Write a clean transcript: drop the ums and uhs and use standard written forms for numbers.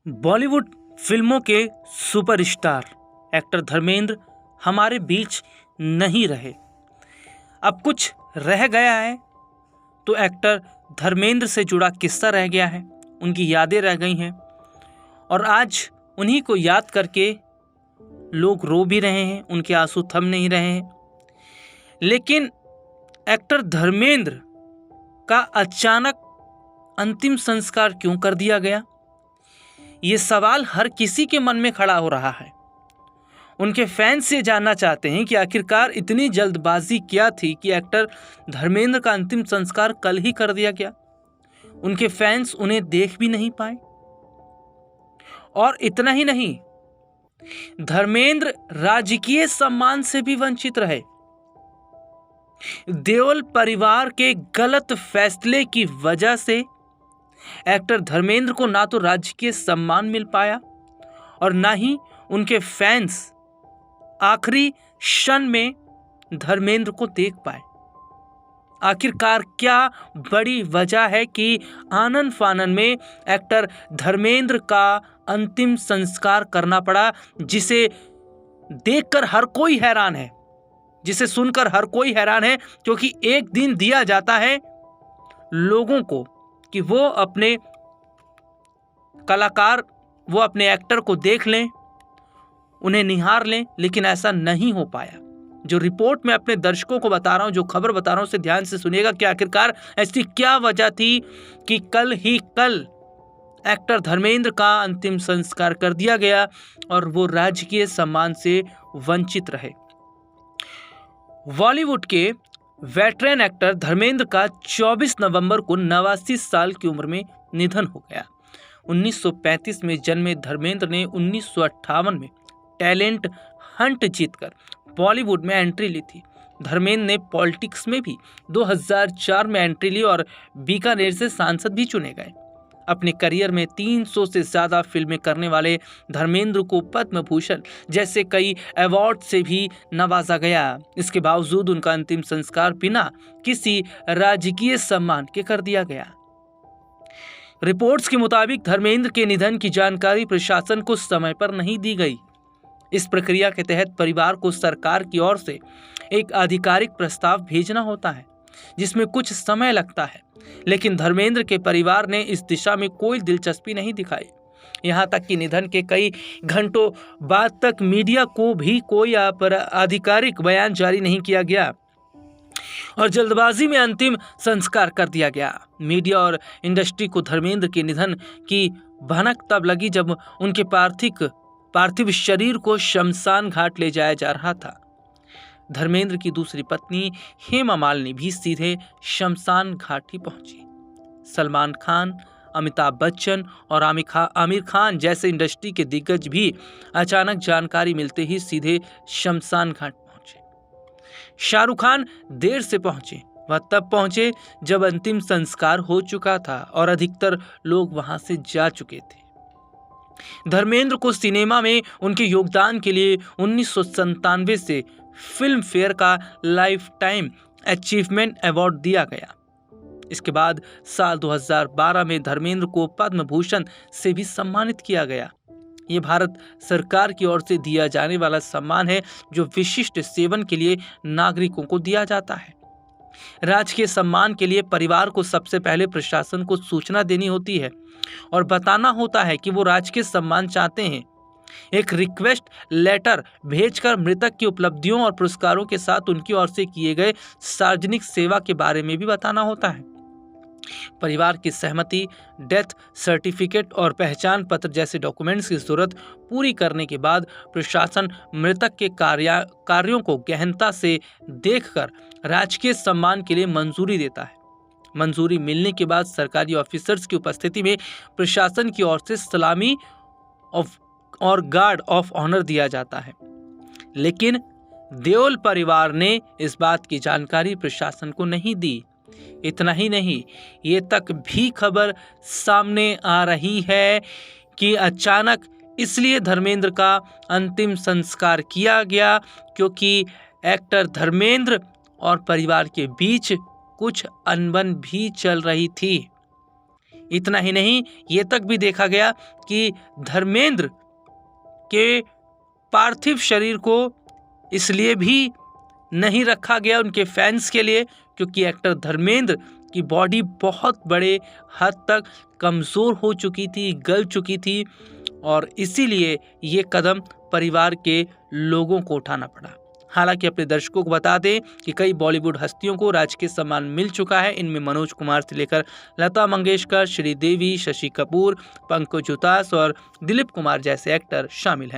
बॉलीवुड फिल्मों के superstar actor Dharmendra हमारे बीच नहीं रहे। अब कुछ रह गया है तो एक्टर धर्मेंद्र से जुड़ा किस्सा रह गया है, उनकी यादें रह गई हैं और आज उन्हीं को याद करके लोग रो भी रहे हैं, उनके आंसू थम नहीं रहे हैं। लेकिन एक्टर धर्मेंद्र का अचानक अंतिम संस्कार क्यों कर दिया गया, ये सवाल हर किसी के मन में खड़ा हो रहा है। उनके फैंस ये जानना चाहते हैं कि आखिरकार इतनी जल्दबाजी क्या थी कि एक्टर धर्मेंद्र का अंतिम संस्कार कल ही कर दिया गया। उनके फैंस उन्हें देख भी नहीं पाए और इतना ही नहीं, धर्मेंद्र राजकीय सम्मान से भी वंचित रहे। देओल परिवार के गलत फैसले की वजह से एक्टर धर्मेंद्र को ना तो राजकीय सम्मान मिल पाया और ना ही उनके फैंस आखिरी क्षण में धर्मेंद्र को देख पाए। आखिरकार क्या बड़ी वजह है कि आनन फानन में एक्टर धर्मेंद्र का अंतिम संस्कार करना पड़ा, जिसे देखकर हर कोई हैरान है, जिसे सुनकर हर कोई हैरान है, क्योंकि एक दिन दिया जाता है लोगों को कि वो अपने कलाकार, वो अपने एक्टर को देख लें, उन्हें निहार लें, लेकिन ऐसा नहीं हो पाया। जो रिपोर्ट मैं अपने दर्शकों को बता रहा हूं, जो खबर बता रहा हूं, उसे ध्यान से सुनिएगा कि आखिरकार ऐसी क्या वजह थी कि कल ही कल एक्टर धर्मेंद्र का अंतिम संस्कार कर दिया गया और वो राजकीय सम्मान से वंचित रहे। बॉलीवुड के वेटरन एक्टर धर्मेंद्र का 24 नवंबर को 89 साल की उम्र में निधन हो गया। 1935 में जन्मे धर्मेंद्र ने 1958 में टैलेंट हंट जीतकर बॉलीवुड में एंट्री ली थी। धर्मेंद्र ने पॉलिटिक्स में भी 2004 में एंट्री ली और बीकानेर से सांसद भी चुने गए। अपने करियर में 300 से ज़्यादा फिल्में करने वाले धर्मेंद्र को पद्म भूषण जैसे कई अवार्ड से भी नवाजा गया। इसके बावजूद उनका अंतिम संस्कार बिना किसी राजकीय सम्मान के कर दिया गया। रिपोर्ट्स के मुताबिक धर्मेंद्र के निधन की जानकारी प्रशासन को समय पर नहीं दी गई। इस प्रक्रिया के तहत परिवार को सरकार की ओर से एक आधिकारिक प्रस्ताव भेजना होता है, जिसमें कुछ समय लगता है, लेकिन धर्मेंद्र के परिवार ने इस दिशा में कोई दिलचस्पी नहीं दिखाई। यहाँ तक कि निधन के कई घंटों बाद तक मीडिया को भी कोई आधिकारिक बयान जारी नहीं किया गया और जल्दबाजी में अंतिम संस्कार कर दिया गया। मीडिया और इंडस्ट्री को धर्मेंद्र के निधन की भनक तब लगी जब उनके पार्थिव शरीर को शमशान घाट ले जाया जा रहा था। धर्मेंद्र की दूसरी पत्नी हेमा मालिनी भी सीधे शमशान घाट ही पहुंची। सलमान खान, अमिताभ बच्चन और आमिर खान जैसे इंडस्ट्री के दिग्गज भी अचानक जानकारी मिलते ही सीधे शमशान घाट पहुंचे। शाहरुख खान देर से पहुंचे, वह तब पहुंचे जब अंतिम संस्कार हो चुका था और अधिकतर लोग वहां से जा चुके थे। धर्मेंद्र को सिनेमा में उनके योगदान के लिए 1997 से फिल्म फेयर का लाइफ टाइम अचीवमेंट अवार्ड दिया गया। इसके बाद साल 2012 में धर्मेंद्र को पद्म भूषण से भी सम्मानित किया गया। ये भारत सरकार की ओर से दिया जाने वाला सम्मान है, जो विशिष्ट सेवन के लिए नागरिकों को दिया जाता है। राजकीय सम्मान के लिए परिवार को सबसे पहले प्रशासन को सूचना देनी होती है और बताना होता है कि वो राजकीय सम्मान चाहते हैं। एक रिक्वेस्ट लेटर भेजकर मृतक की उपलब्धियों और पुरस्कारों के साथ उनकी ओर से किए गए सार्वजनिक सेवा के बारे में भी बताना होता है। परिवार की सहमति, डेथ सर्टिफिकेट और पहचान पत्र जैसे डॉक्यूमेंट्स की जरूरत पूरी करने के बाद प्रशासन मृतक के कार्यों को गहनता से देखकर राजकीय सम्मान के लिए मंजूरी देता है। मंजूरी मिलने के बाद सरकारी ऑफिसर्स की उपस्थिति में प्रशासन की ओर से सलामी और गार्ड ऑफ ऑनर दिया जाता है। लेकिन देओल परिवार ने इस बात की जानकारी प्रशासन को नहीं दी। इतना ही नहीं, ये तक भी खबर सामने आ रही है कि अचानक इसलिए धर्मेंद्र का अंतिम संस्कार किया गया क्योंकि एक्टर धर्मेंद्र और परिवार के बीच कुछ अनबन भी चल रही थी। इतना ही नहीं, ये तक भी देखा गया कि धर्मेंद्र के पार्थिव शरीर को इसलिए भी नहीं रखा गया उनके फैंस के लिए क्योंकि एक्टर धर्मेंद्र की बॉडी बहुत बड़े हद तक कमज़ोर हो चुकी थी, गल चुकी थी और इसीलिए ये कदम परिवार के लोगों को उठाना पड़ा। हालांकि अपने दर्शकों को बता दें कि कई बॉलीवुड हस्तियों को राजकीय सम्मान मिल चुका है। इनमें मनोज कुमार से लेकर लता मंगेशकर, श्रीदेवी, शशि कपूर, पंकज उधास और दिलीप कुमार जैसे एक्टर शामिल हैं।